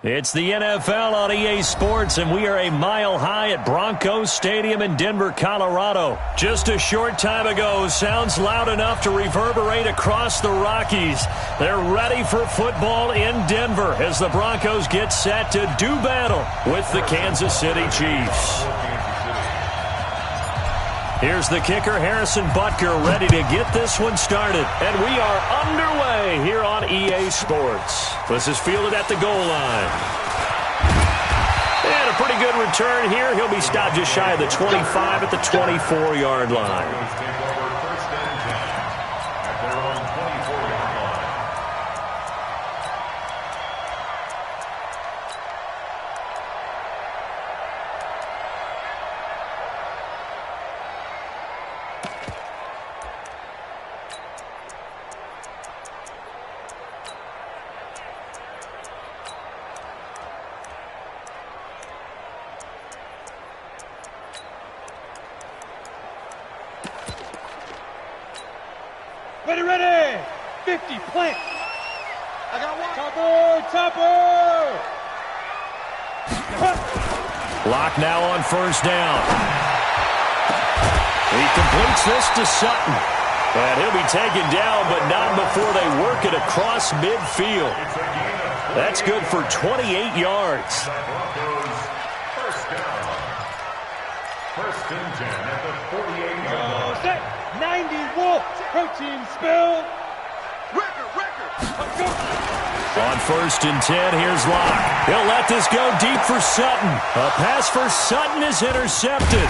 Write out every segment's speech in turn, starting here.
It's the NFL on EA Sports, and we are a mile high at Broncos Stadium in Denver, Colorado. Just a short time ago, sounds loud enough to reverberate across the Rockies. They're ready for football in Denver as the Broncos get set to do battle with the Kansas City Chiefs. Here's the kicker, Harrison Butker, ready to get this one started. And we are underway here on EA Sports. This is fielded at the goal line. And a pretty good return here. He'll be stopped just shy of the 25 at the 24-yard line. Ready, 50, plant. I got one. Topper. Lock now on first down. He completes this to Sutton. And he'll be taken down, but not before they work it across midfield. That's good for 28 yards. First and 10 at the 48-yard line. 90 Wolf. Protein spill. Record. Let's go. On first and 10, here's Locke. He'll let this go deep for Sutton. A pass for Sutton is intercepted.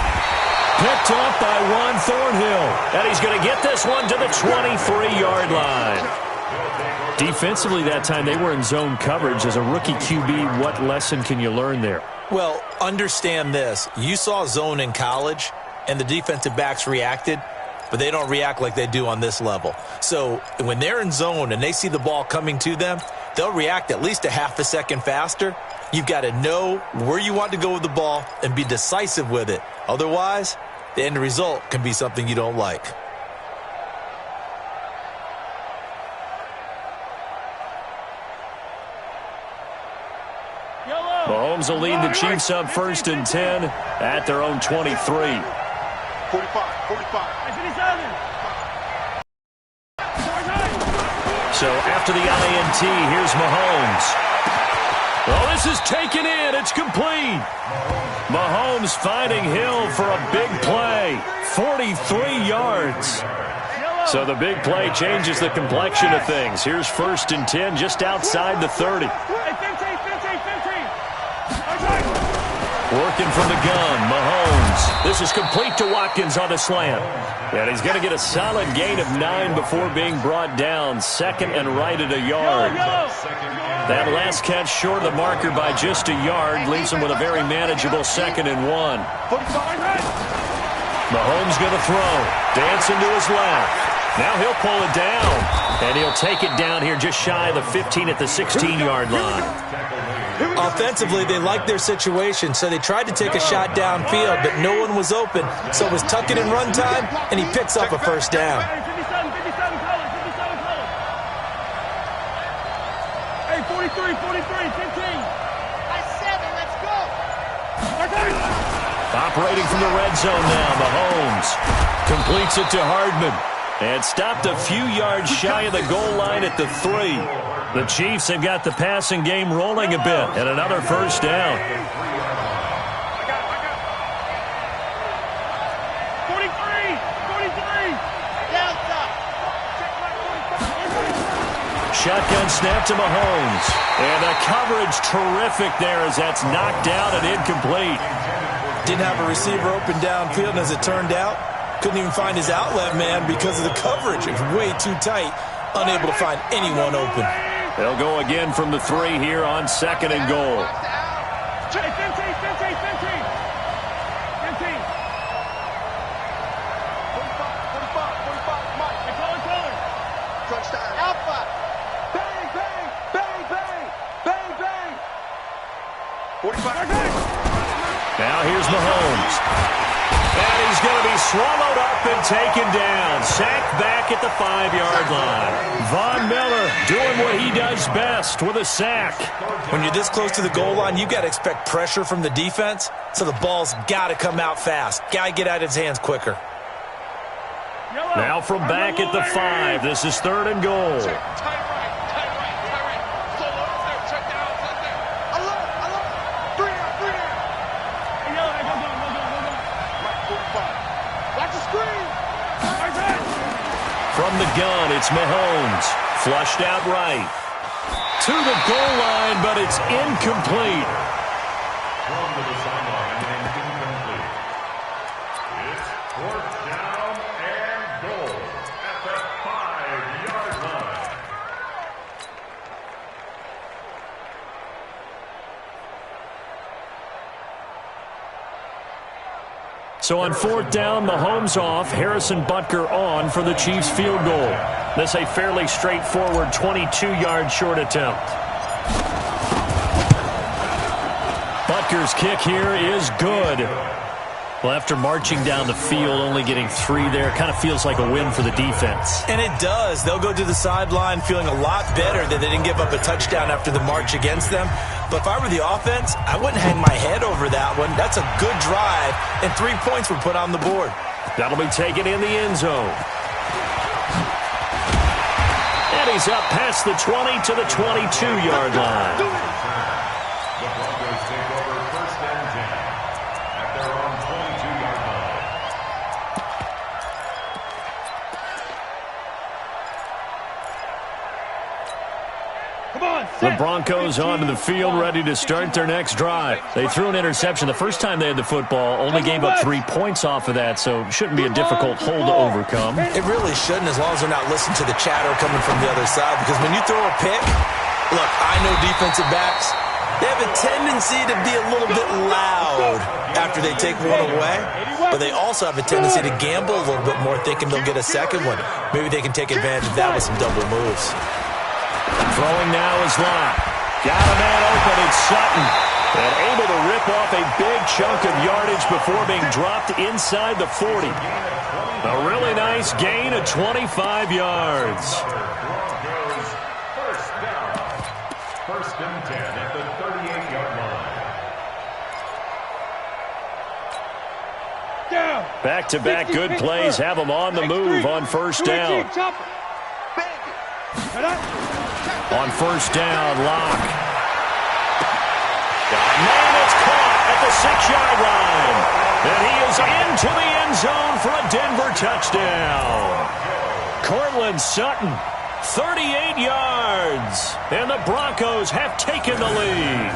Picked off by Juan Thornhill. And he's going to get this one to the 23-yard line. Defensively that time, they were in zone coverage. As a rookie QB, what lesson can you learn there? Well, understand this. You saw zone in college, and the defensive backs reacted, but they don't react like they do on this level. So when they're in zone and they see the ball coming to them, they'll react at least a half a second faster. You've got to know where you want to go with the ball and be decisive with it. Otherwise, the end result can be something you don't like. Mahomes will lead the Chiefs up first and 10 at their own 23. 45. So after the INT, here's Mahomes. Well, this is taken in. It's complete. Mahomes finding Hill for a big play. 43 yards. So the big play changes the complexion of things. Here's first and 10 just outside the 30. Working from the gun, Mahomes. This is complete to Watkins on the slant. And he's going to get a solid gain of 9 before being brought down. Second and right at a yard. That last catch short of the marker by just a yard leaves him with a very manageable 2nd and 1. Mahomes going to throw. Dancing to his left. Now he'll pull it down. And he'll take it down here just shy of the 15 at the 16-yard line. Offensively, they liked their situation, so they tried to take a shot downfield, but no one was open. So it was tuck it in run time, and he picks up a first down. Hey, 43, 15. That's 7, let's go. Operating from the red zone now, Mahomes completes it to Hardman. And stopped a few yards shy of the goal line at the 3. The Chiefs have got the passing game rolling a bit. And another first down. 43. Shotgun snap to Mahomes. And the coverage terrific there as that's knocked down and incomplete. Didn't have a receiver open downfield, and as it turned out, couldn't even find his outlet man because of the coverage. It was way too tight, unable to find anyone open. They'll go again from the 3 here on 2nd and goal. 15. Touchdown. Alpha. Bang. 45. Now here's Mahomes. And he's going to be swallowed up and taken down. Sacked back at the 5-yard line. Von Miller doing what he does best with a sack. When you're this close to the goal line, you've got to expect pressure from the defense, so the ball's got to come out fast. Got to get out of his hands quicker. Now from back at the 5, this is 3rd and goal. From the gun, it's Mahomes. Flushed out right. To the goal line, but it's incomplete. Thrown to the sideline and incomplete. It's 4th down and goal at the 5-yard line. So on 4th down, Mahomes off, Harrison Butker on for the Chiefs field goal. This a fairly straightforward 22-yard short attempt. Butker's kick here is good. Well, after marching down the field, only getting 3 there, kind of feels like a win for the defense. And it does. They'll go to the sideline feeling a lot better that they didn't give up a touchdown after the march against them. But if I were the offense, I wouldn't hang my head over that one. That's a good drive, and 3 points were put on the board. That'll be taken in the end zone. And he's up past the 20 to the 22-yard line. The Broncos take over 1st and 10 at their own 22-yard line. The Broncos onto the field, ready to start their next drive. They threw an interception the first time they had the football, only gave up 3 points off of that, so it shouldn't be a difficult hole to overcome. It really shouldn't, as long as they're not listening to the chatter coming from the other side, because when you throw a pick, look, I know defensive backs, they have a tendency to be a little bit loud after they take one away, but they also have a tendency to gamble a little bit more, thinking they'll get a second one. Maybe they can take advantage of that with some double moves. Throwing now is Locke. Got a man open, it's Sutton. And able to rip off a big chunk of yardage before being dropped inside the 40. A really nice gain of 25 yards. Broncos 1st down. 1st and 10 at the 38-yard line. Back-to-back good plays have them on the move on 1st down. On 1st down, Locke. Man, it's caught at the 6-yard line. And he is into the end zone for a Denver touchdown. Cortland Sutton, 38 yards. And the Broncos have taken the lead.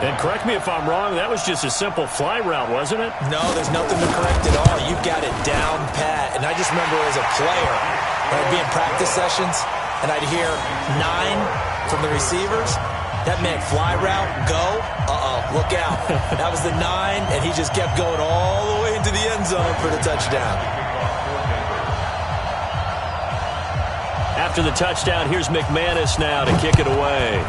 And correct me if I'm wrong, that was just a simple fly route, wasn't it? No, there's nothing to correct at all. You've got it down pat. And I just remember as a player, when I'd be in practice sessions, and I'd hear 9 from the receivers, that meant fly route, go, look out. That was the 9, and he just kept going all the way into the end zone for the touchdown. After the touchdown, here's McManus now to kick it away.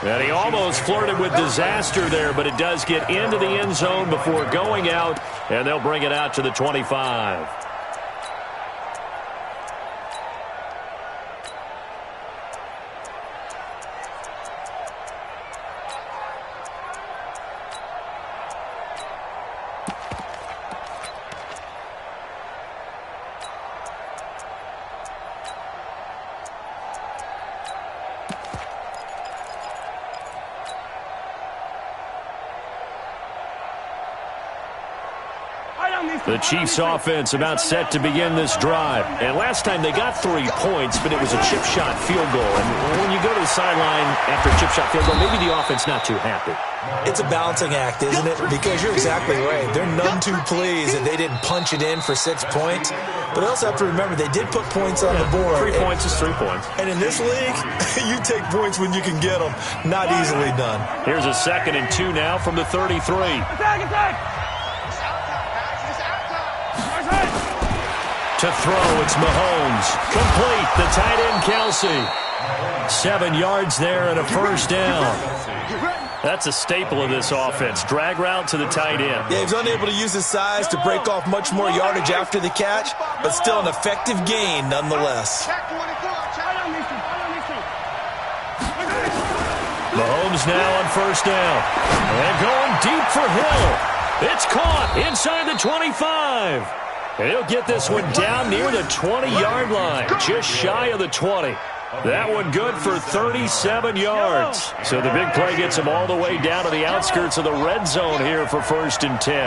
And he almost flirted with disaster there, but it does get into the end zone before going out, and they'll bring it out to the 25. The Chiefs offense about set to begin this drive. And last time they got 3 points, but it was a chip shot field goal. And when you go to the sideline after a chip shot field goal, maybe the offense not too happy. It's a balancing act, isn't it? Because you're exactly right. They're none too pleased that they didn't punch it in for 6 points. But they also have to remember they did put points on the board. 3 points is 3 points. And in this league, you take points when you can get them. Not easily done. Here's a 2nd and 2 now from the 33. Attack! To throw, it's Mahomes. Complete, the tight end, Kelsey. 7 yards there and a 1st down. That's a staple of this offense. Drag route to the tight end. Yeah, he's unable to use his size to break off much more yardage after the catch, but still an effective gain nonetheless. Mahomes now on first down. And going deep for Hill. It's caught inside the 25. And he'll get this one down near the 20-yard line, just shy of the 20. That one good for 37 yards. So the big play gets him all the way down to the outskirts of the red zone here for 1st and 10.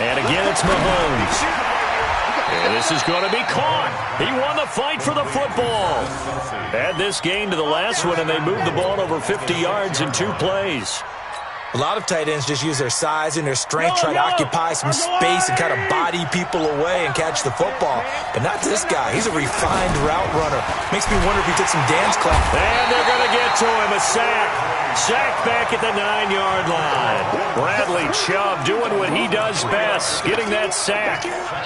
And again, it's Mahomes. And this is going to be caught. He won the fight for the football. Add this game to the last one, and they moved the ball over 50 yards in 2 plays. A lot of tight ends just use their size and their strength, try to occupy some space and kind of body people away and catch the football. But not this guy. He's a refined route runner. Makes me wonder if he took some dance class. And they're going to get to him. A sack. Sack back at the 9-yard line. Bradley Chubb doing what he does best, getting that sack.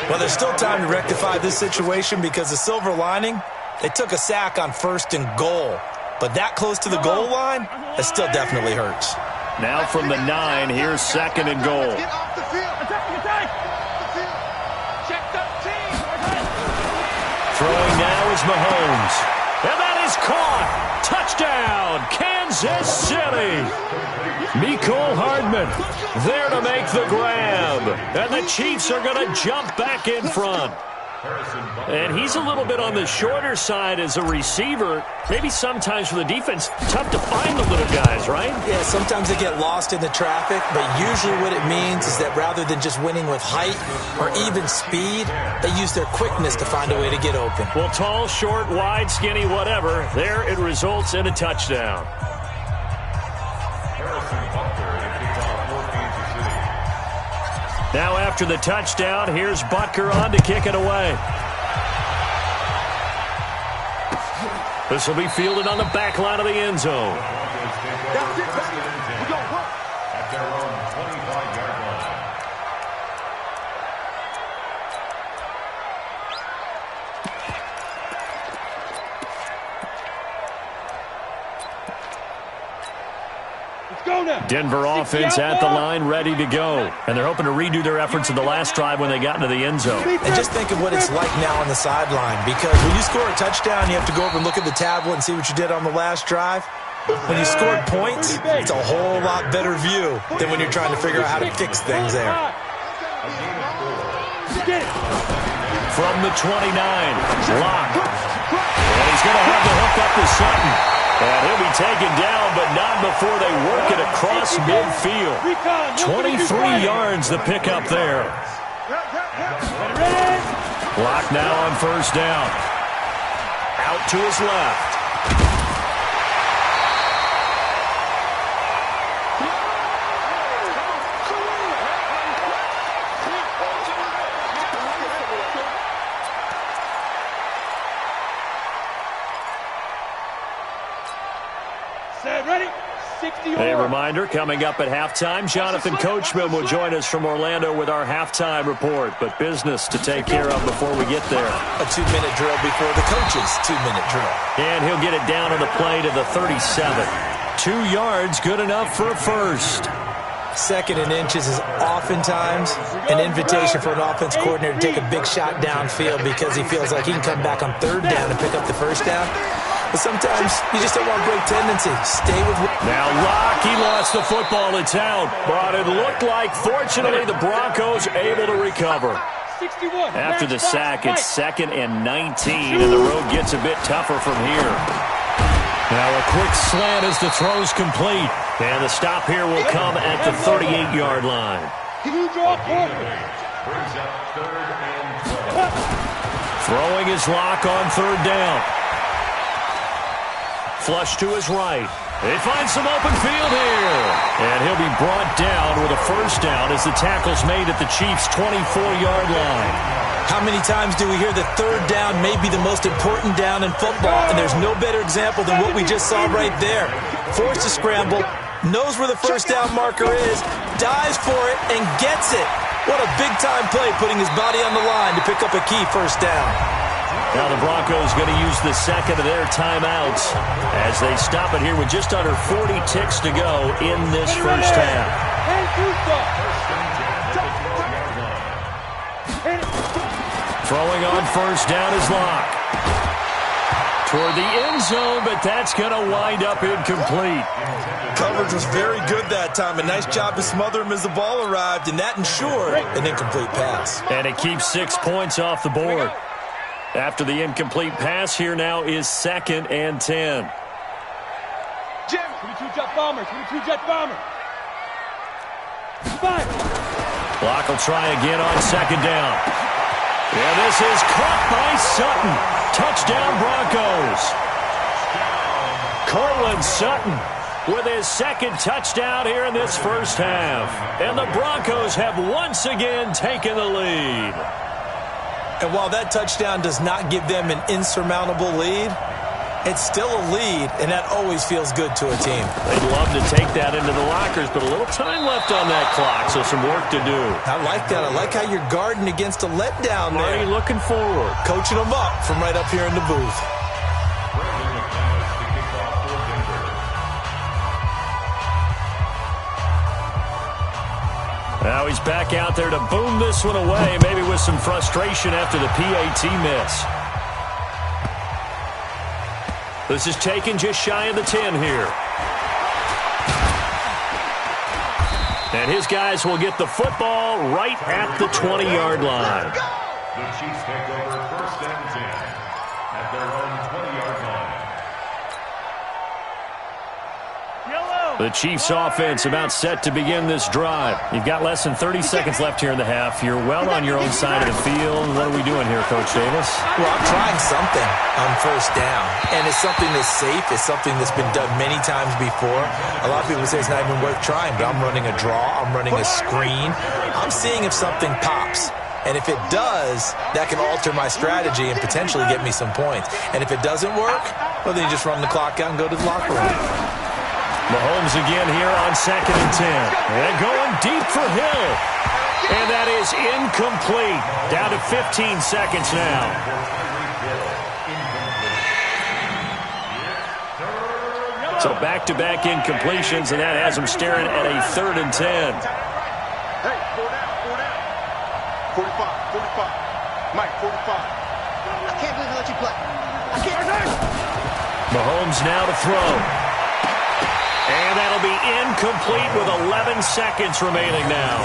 Well, there's still time to rectify this situation because the silver lining, they took a sack on 1st and goal. But that close to the goal line, that still definitely hurts. Now from the 9, here's 2nd and goal. Throwing now is Mahomes. And that is caught. Touchdown, Kansas City. Mecole Hardman there to make the grab. And the Chiefs are going to jump back in front. And he's a little bit on the shorter side as a receiver. Maybe sometimes for the defense, tough to find the little guys, right? Yeah, sometimes they get lost in the traffic, but usually what it means is that rather than just winning with height or even speed, they use their quickness to find a way to get open. Well, tall, short, wide, skinny, whatever, there it results in a touchdown. Now after the touchdown, here's Butker on to kick it away. This will be fielded on the back line of the end zone. At their own 25-yard line. Denver offense at the line, ready to go. And they're hoping to redo their efforts in the last drive when they got into the end zone. And just think of what it's like now on the sideline, because when you score a touchdown, you have to go over and look at the tablet and see what you did on the last drive. When you scored points, it's a whole lot better view than when you're trying to figure out how to fix things there. From the 29, Lock. And he's going to have the hook up to Sutton. And he'll be taken down, but not before they work it across midfield. 23 yards the pickup there. Lock now on first down. Out to his left. A reminder, coming up at halftime, Jonathan Coachman will join us from Orlando with our halftime report. But business to take care of before we get there. A 2-minute drill before the coach's 2-minute drill. And he'll get it down on the play to the 37. 2 yards, good enough for a first. 2nd and inches is oftentimes an invitation for an offense coordinator to take a big shot downfield because he feels like he can come back on 3rd down and pick up the first down. But sometimes you just don't want great tendency. Stay with it. Now Locke, he lost the football. It's out. But it looked like, fortunately, the Broncos able to recover. After the sack, it's 2nd and 19, and the road gets a bit tougher from here. Now a quick slant as the throw's complete. And the stop here will come at the 38-yard line. Throwing his Lock on 3rd down. Flush to his right. They find some open field here. And he'll be brought down with a first down as the tackle's made at the Chiefs' 24-yard line. How many times do we hear that 3rd down may be the most important down in football? And there's no better example than what we just saw right there. Forced to scramble, knows where the first down marker is, dives for it, and gets it. What a big-time play, putting his body on the line to pick up a key first down. Now the Broncos going to use the second of their timeouts as they stop it here with just under 40 ticks to go in this first half. Throwing on first down is Locke. Toward the end zone, but that's going to wind up incomplete. Coverage was very good that time. A nice job to smother him as the ball arrived, and that ensured an incomplete pass. And it keeps 6 points off the board. After the incomplete pass, here now is 2nd and 10. Jim, 22 jet bombers, 22 jet bombers. Fire. Locke will try again on 2nd down. And this is caught by Sutton. Touchdown Broncos. Cortland Sutton with his 2nd touchdown here in this first half. And the Broncos have once again taken the lead. And while that touchdown does not give them an insurmountable lead, it's still a lead, and that always feels good to a team. They'd love to take that into the lockers, but a little time left on that clock, so some work to do. I like that. I like how you're guarding against a letdown there. Already looking forward. Coaching them up from right up here in the booth. Now he's back out there to boom this one away, maybe with some frustration after the PAT miss. This is taken just shy of the 10 here. And his guys will get the football right at the 20-yard line. The Chiefs take over 1st and 10 at their own 20-yard line. The Chiefs offense about set to begin this drive. You've got less than 30 seconds left here in the half. You're well on your own side of the field. What are we doing here, Coach Davis? Well, I'm trying something on 1st down. And it's something that's safe. It's something that's been done many times before. A lot of people say it's not even worth trying, but I'm running a draw. I'm running a screen. I'm seeing if something pops. And if it does, that can alter my strategy and potentially get me some points. And if it doesn't work, well, then you just run the clock out and go to the locker room. Mahomes again here on 2nd and 10. And going deep for Hill. And that is incomplete. Down to 15 seconds now. So back-to-back incompletions, and that has him staring at a 3rd and 10. Hey, 4 down. 45. Mike, 45. I can't believe I let you play. I can't. Mahomes now to throw. And that'll be incomplete with 11 seconds remaining now.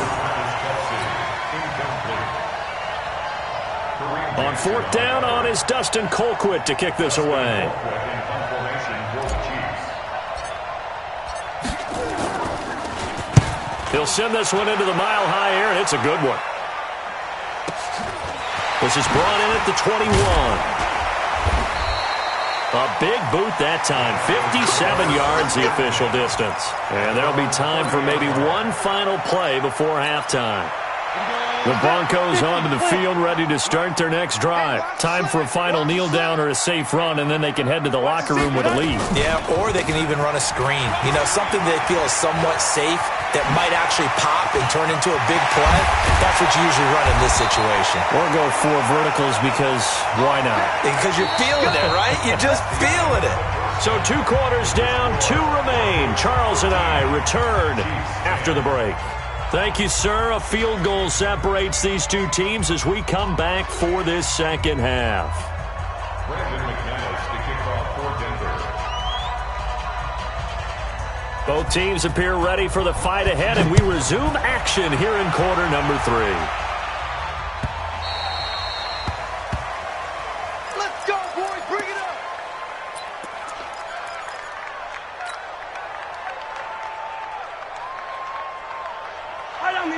On 4th down on is Dustin Colquitt to kick this away. He'll send this one into the mile-high air, and it's a good one. This is brought in at the 21. A big boot that time, 57 yards the official distance. And there'll be time for maybe one final play before halftime. The Broncos onto the field ready to start their next drive. Time for a final kneel down or a safe run, and then they can head to the locker room with a lead. Yeah, or they can even run a screen. You know, something they feel is somewhat safe that might actually pop and turn into a big play. That's what you usually run in this situation. Or go 4 verticals because why not? Because you're feeling it, right? You're just feeling it. So 2 quarters down, 2 remain. Charles and I return after the break. Thank you, sir. A field goal separates these two teams as we come back for this second half. Brandon McManus to kick off for Denver. Both teams appear ready for the fight ahead, and we resume action here in quarter number 3. Let's go, boys. Bring it up.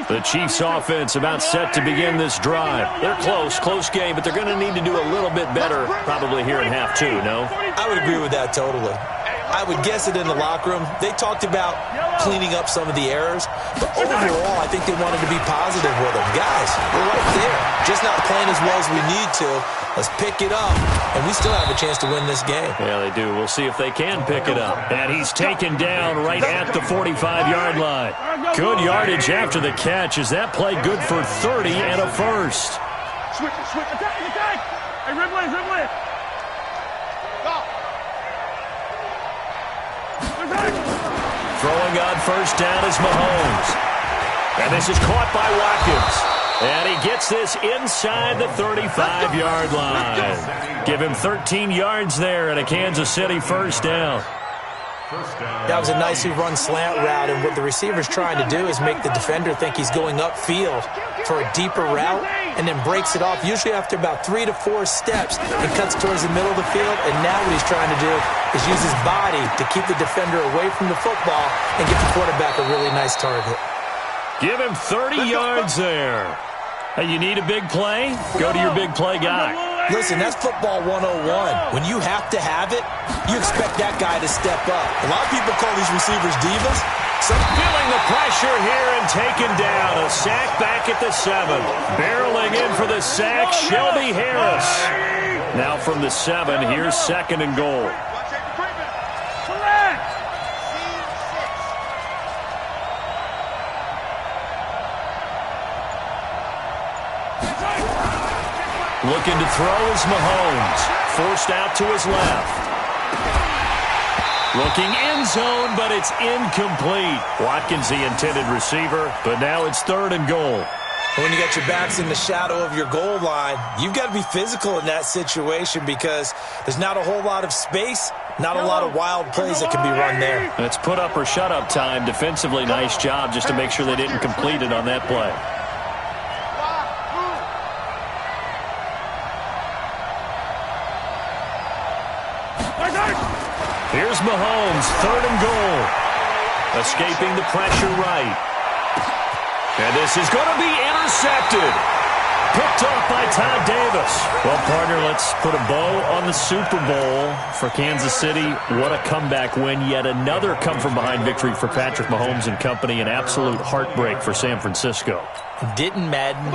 The Chiefs offense about set to begin this drive. They're close game, but they're going to need to do a little bit better probably here in half 2, no? I would agree with that totally. I would guess it in the locker room. They talked about cleaning up some of the errors, but overall, I think they wanted to be positive with them. Guys, we're right there. Just not playing as well as we need to. Let's pick it up, and we still have a chance to win this game. Yeah, they do. We'll see if they can pick it up. And he's taken down right at the 45-yard line. Good yardage after the catch. Is that play good for 30 and a first? Switch, attack. Throwing on first down is Mahomes. And this is caught by Watkins. And he gets this inside the 35-yard line. Give him 13 yards there and a Kansas City first down. That was a nicely run slant route, and what the receiver's trying to do is make the defender think he's going upfield for a deeper route and then breaks it off, usually after about 3 to 4 steps, and cuts towards the middle of the field. And now what he's trying to do is use his body to keep the defender away from the football and get the quarterback a really nice target. Give him 30 yards there. Hey, you need a big play? Go to your big play guy. Listen, that's football 101. When you have to have it, you expect that guy to step up. A lot of people call these receivers divas. Feeling the pressure here and taken down. A sack back at the 7. Barreling in for the sack, Shelby Harris. Now from the 7, here's 2nd and goal. Looking to throw is Mahomes. Forced out to his left. Looking end zone, but it's incomplete. Watkins the intended receiver, but now it's 3rd and goal. When you got your backs in the shadow of your goal line, you've got to be physical in that situation because there's not a whole lot of space, not a lot of wild plays that can be run there. It's put up or shut up time. Defensively, nice job just to make sure they didn't complete it on that play. Here's Mahomes, 3rd and goal. Escaping the pressure right. And this is going to be intercepted. Picked off by Todd Davis. Well, partner, let's put a bow on the Super Bowl for Kansas City. What a comeback win. Yet another come-from-behind victory for Patrick Mahomes and company. An absolute heartbreak for San Francisco. Didn't Madden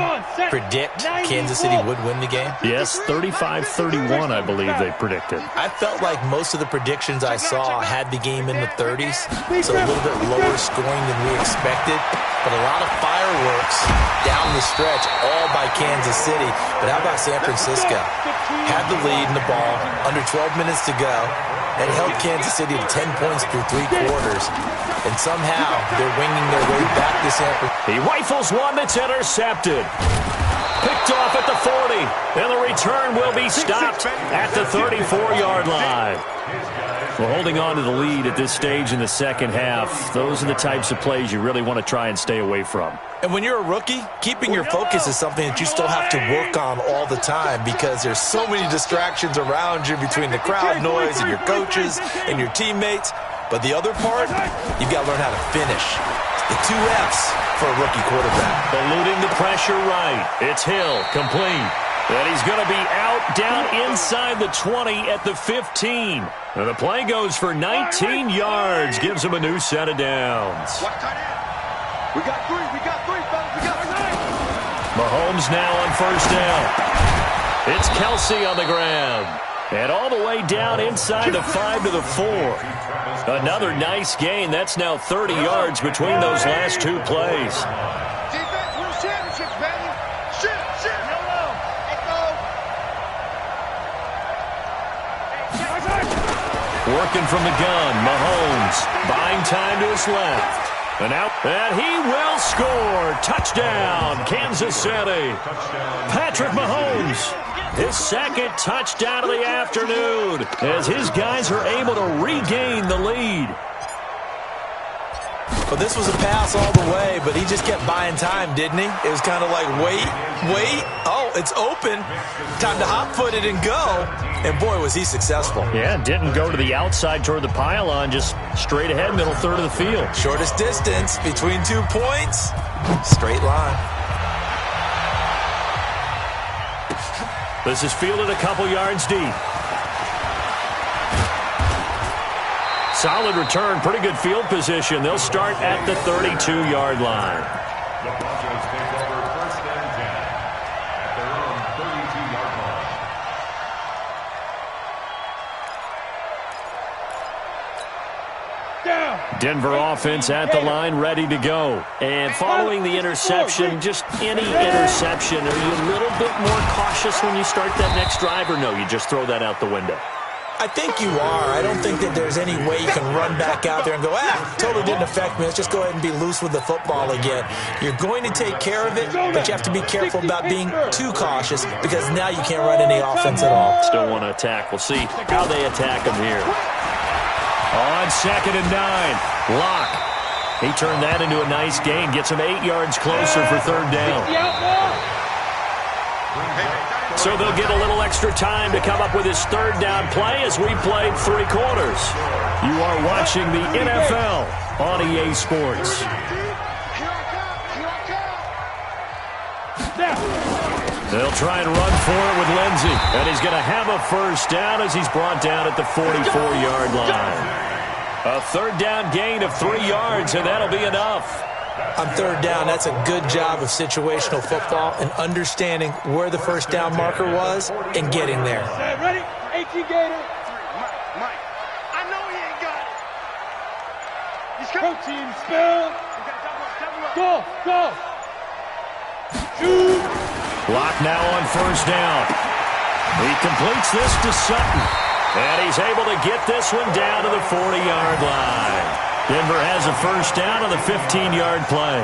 predict Kansas City would win the game? Yes, 35-31, I believe they predicted. I felt like most of the predictions I saw had the game in the 30s, so a little bit lower scoring than we expected. But a lot of fireworks down the stretch, all by Kansas City. But how about San Francisco? Had the lead in the ball, under 12 minutes to go, and held Kansas City to 10 points through 3 quarters. And somehow they're winging their way back to San Francisco. He rifles one that's intercepted. Picked off at the 40. And the return will be stopped at the 34-yard line. Well, holding on to the lead at this stage in the second half, those are the types of plays you really want to try and stay away from. And when you're a rookie, keeping your focus is something that you still have to work on all the time because there's so many distractions around you between the crowd noise and your coaches and your teammates. But the other part, you've got to learn how to finish. The 2 F's for a rookie quarterback. Eluding the pressure right. It's Hill, complete. And he's going to be out down inside the 20 at the 15. And the play goes for 19 yards. Gives him a new set of downs. We got 3, fellas. We got 3. Mahomes now on first down. It's Kelsey on the ground. And all the way down inside the 5 to the 4. Another nice gain. That's now 30 yards between those last 2 plays. Defense wins championships, baby. Shit. Let's go. Working from the gun, Mahomes buying time to his left. And out, and he will score. Touchdown, Kansas City. Patrick Mahomes, his 2nd touchdown of the afternoon as his guys are able to regain the lead. Well, this was a pass all the way, but he just kept buying time, didn't he? It was kind of like, wait. Oh, it's open. Time to hot-foot it and go. And, boy, was he successful. Yeah, didn't go to the outside toward the pylon, just straight ahead, middle third of the field. Shortest distance between 2 points, straight line. This is fielded a couple yards deep. Solid return, pretty good field position. They'll start at the 32-yard line. The Broncos take over 1st and 10 at their own 32-yard line. Down. Denver offense at the line, ready to go. And following the interception, just any interception, are you a little bit more cautious when you start that next drive, or no, you just throw that out the window? I think you are. I don't think that there's any way you can run back out there and go, totally didn't affect me. Let's just go ahead and be loose with the football again. You're going to take care of it, but you have to be careful about being too cautious because now you can't run any offense at all. Still want to attack. We'll see how they attack them here. On 2nd and 9, Locke. He turned that into a nice gain, gets him 8 yards closer for 3rd down. So they'll get a little extra time to come up with his 3rd down play as we played 3 quarters. You are watching the NFL on EA Sports. They'll try and run for it with Lindsey. And he's going to have a 1st down as he's brought down at the 44-yard line. A 3rd down gain of 3 yards, and that'll be enough. On 3rd down, that's a good job of situational football and understanding where the 1st down marker was and getting there. Ready? 18 Gator. Mike. I know he ain't got it. He's coming. Protein spill. Double up. Go. Shoot. Block now on 1st down. He completes this to Sutton. And he's able to get this one down to the 40-yard line. Denver has a 1st down on the 15-yard play.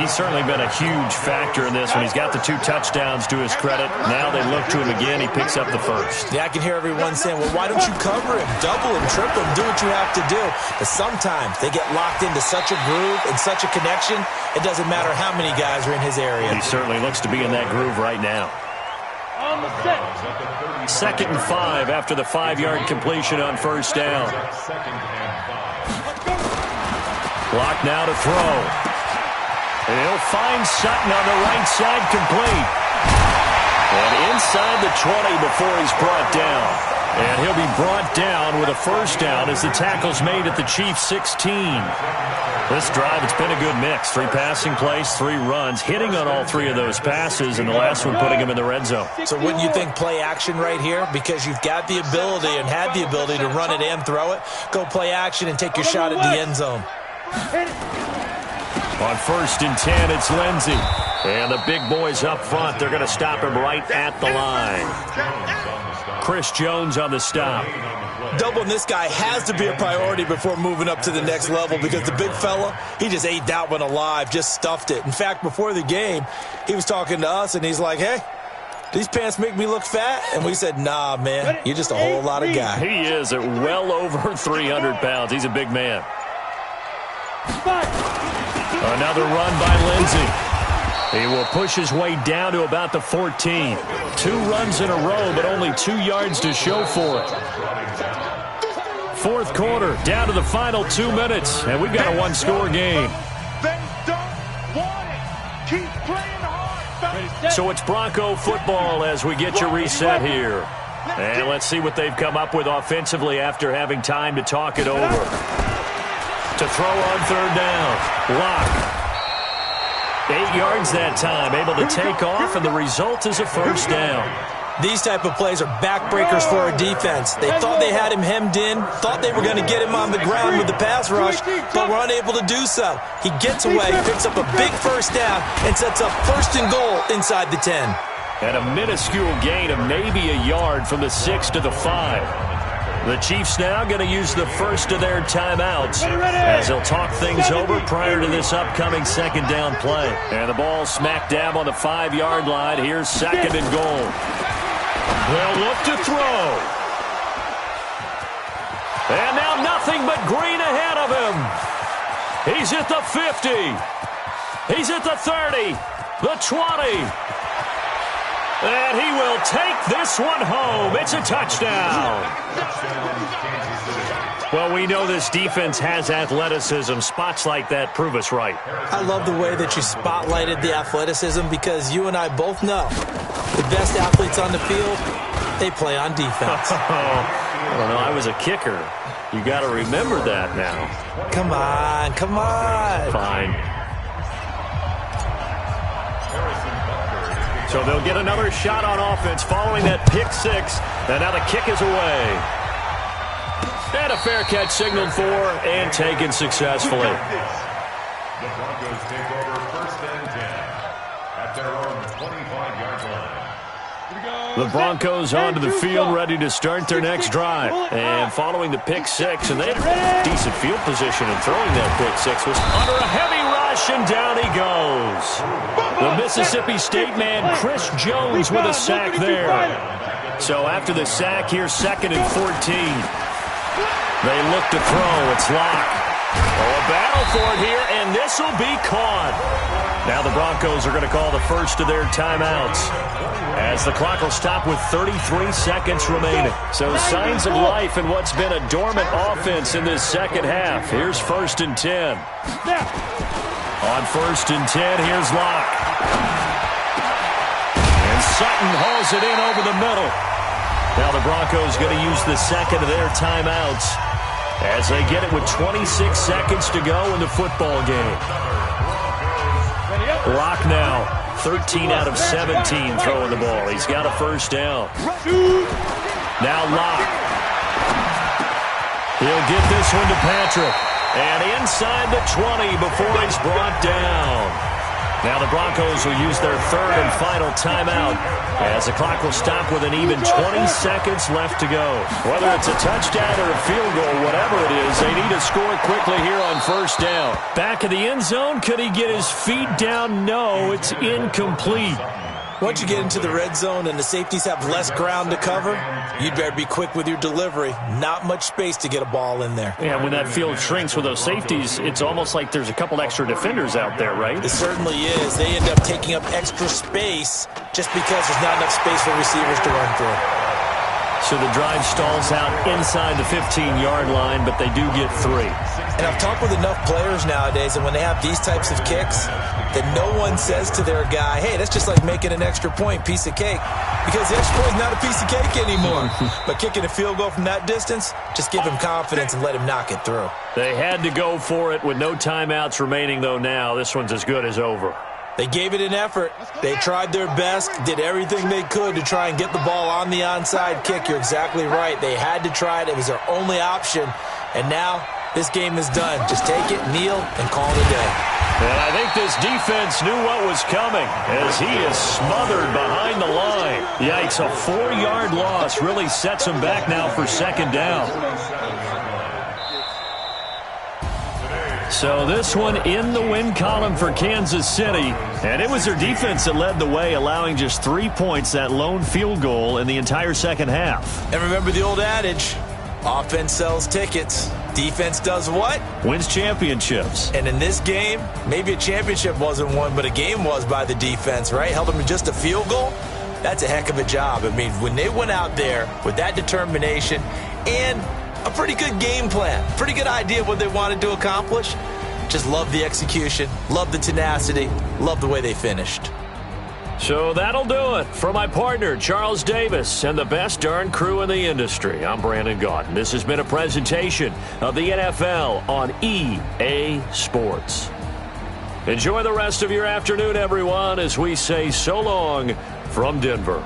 He's certainly been a huge factor in this one. He's got the 2 touchdowns to his credit. Now they look to him again. He picks up the 1st. Yeah, I can hear everyone saying, well, why don't you cover him? Double him, triple him, do what you have to do. But sometimes they get locked into such a groove and such a connection, it doesn't matter how many guys are in his area. He certainly looks to be in that groove right now. On the set. 2nd and 5 after the 5-yard completion on 1st down. Block now to throw. He'll find Sutton on the right side, complete. And inside the 20 before he's brought down. And he'll be brought down with a 1st down as the tackle's made at the Chiefs' 16. This drive, it's been a good mix. 3 passing plays, 3 runs, hitting on all 3 of those passes, and the last one putting him in the red zone. So wouldn't you think play action right here? Because you've got the ability and had the ability to run it and throw it. Go play action and take your shot at the end zone. On 1st and 10, it's Lindsey. And the big boys up front, they're going to stop him right at the line. Chris Jones on the stop. Doubling this guy has to be a priority before moving up to the next level because the big fella, he just ate that one alive, just stuffed it. In fact, before the game, he was talking to us, and he's like, hey, these pants make me look fat? And we said, nah, man, you're just a whole lot of guy. He is at well over 300 pounds. He's a big man. Another run by Lindsey. He will push his way down to about the 14. 2 runs in a row, but only 2 yards to show for it. 4th quarter, down to the final 2 minutes, and we've got a 1-score game. They don't want it. Keep playing hard. So it's Bronco football as we get you reset here. And let's see what they've come up with offensively after having time to talk it over. To throw on 3rd down, Locke. 8 yards that time, able to take off, and the result is a 1st down. These type of plays are backbreakers for a defense. They thought they had him hemmed in, thought they were going to get him on the ground with the pass rush, but were unable to do so. He gets away, picks up a big 1st down, and sets up 1st and goal inside the 10. And a minuscule gain of maybe a yard from the 6 to the 5. The Chiefs now going to use the first of their timeouts as they'll talk things over prior to this upcoming 2nd down play. And the ball smack dab on the 5-yard line. Here's 2nd and goal. They'll look to throw. And now nothing but green ahead of him. He's at the 50. He's at the 30. The 20. And he will take this one home. It's a touchdown. Well, we know this defense has athleticism. Spots like that prove us right. I love the way that you spotlighted the athleticism because you and I both know the best athletes on the field, they play on defense. I don't know. I was a kicker. You got to remember that now. Come on, come on. Fine. So they'll get another shot on offense following that pick 6. And now the kick is away. And a fair catch signaled for and taken successfully. The Broncos take over first and 10 at their own 25-yard line. The Broncos onto the field, ready to start their next drive. And following the pick six, and they had a decent field position, and throwing that pick six was under a heavy rush, and down he goes. The Mississippi State man, Chris Jones, with a sack there. So after the sack, here's 2nd and 14. They look to throw. It's Locke. Oh, a battle for it here, and this will be caught. Now the Broncos are going to call the first of their timeouts, as the clock will stop with 33 seconds remaining. So signs of life in what's been a dormant offense in this second half. Here's 1st and 10. On 1st and 10, here's Locke. And Sutton hauls it in over the middle. Now the Broncos going to use the second of their timeouts as they get it with 26 seconds to go in the football game. Locke now 13 out of 17 throwing the ball. He's got a first down. Now Locke. He'll get this one to Patrick. And inside the 20 before he's brought down. Now the Broncos will use their third and final timeout as the clock will stop with an even 20 seconds left to go. Whether it's a touchdown or a field goal, whatever it is, they need to score quickly here on first down. Back in the end zone, could he get his feet down? No, it's incomplete. Once you get into the red zone and the safeties have less ground to cover, you'd better be quick with your delivery. Not much space to get a ball in there. Yeah, when that field shrinks with those safeties, it's almost like there's a couple extra defenders out there, right? It certainly is. They end up taking up extra space just because there's not enough space for receivers to run through. So the drive stalls out inside the 15-yard line, but they do get 3. And I've talked with enough players nowadays, and when they have these types of kicks, that no one says to their guy, hey, that's just like making an extra point, piece of cake. Because the extra point is not a piece of cake anymore. But kicking a field goal from that distance, just give him confidence and let him knock it through. They had to go for it with no timeouts remaining, though, now. This one's as good as over. They gave it an effort. They tried their best, did everything they could to try and get the ball on the onside kick. You're exactly right. They had to try it. It was their only option. And now this game is done. Just take it, kneel, and call it a day. And I think this defense knew what was coming as he is smothered behind the line. Yikes, a 4-yard loss really sets him back now for 2nd down. So this one in the win column for Kansas City. And it was their defense that led the way, allowing just 3 points, that lone field goal in the entire second half. And remember the old adage, offense sells tickets. Defense does what? Wins championships. And in this game, maybe a championship wasn't won, but a game was by the defense, right? Held them to just a field goal. That's a heck of a job. I mean, when they went out there with that determination and a pretty good game plan, pretty good idea of what they wanted to accomplish, just love the execution, love the tenacity, love the way they finished. So that'll do it. For my partner, Charles Davis, and the best darn crew in the industry, I'm Brandon Gaudin. This has been a presentation of the NFL on EA Sports. Enjoy the rest of your afternoon, everyone, as we say so long from Denver.